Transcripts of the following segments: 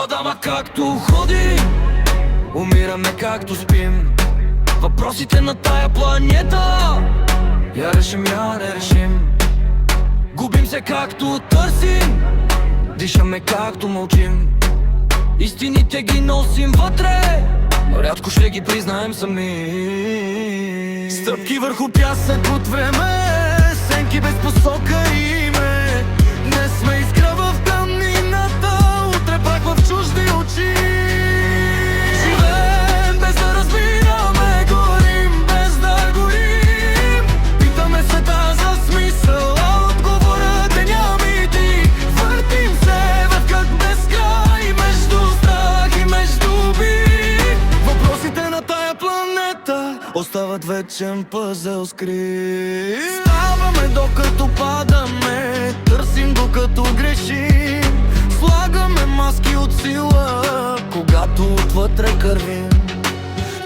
Падаме както ходим, умираме както спим. Въпросите на тая планета я решим, я не решим. Губим се както търсим, дишаме както мълчим. Истините ги носим вътре, но рядко ще ги признаем сами. Стъпки върху пясък от време, сенки без посока и име. Днес сме искра в тъмнината, утре пак в чужди очи. Живеем без да разбираме, горим без да горим. Питаме света за смисъл, а отговорът е няма и ти. Въртим се в кръг без край, между страх и между бит. Въпросите на тая планета остават вечен пъзел скрит. Ставаме докато падаме, търсим докато грешим. Слагаме маски от сила, когато отвътре кървим.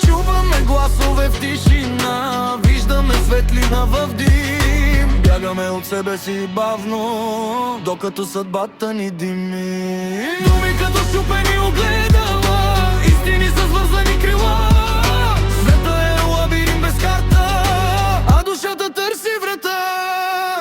Чуваме гласове в тишина, виждаме светлина в дим. Бягаме от себе си бавно, докато съдбата ни дими. Думи като щупени огледала, истини с вързани крила. Света е лабиринт без карта, а душата търси врата.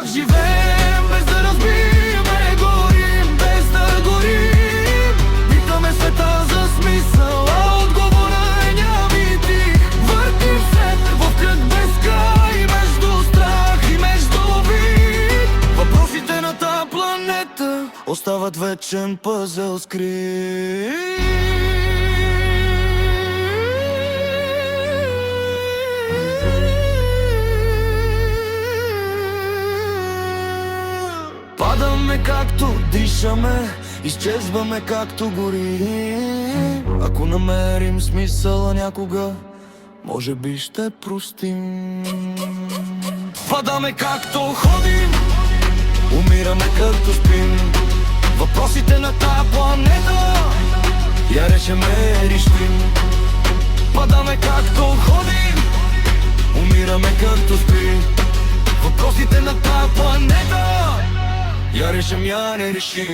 Живеем без да разбираме, горим без да горим. Питаме света за смисъл, а отговора е няма и ти. Въртим се в кръг без край, между страх и между обид. Въпросите на тая планета остават вечен пъзел скрит. Падаме както дишаме, изчезваме както горим. Ако намерим смисъла някога, може би ще простим. Падаме както ходим, умираме както спим. Въпросите на тая планета я решаме, решим. Падаме както ходим, умираме както спим. Въпросите на тая планета я решим, я не решим.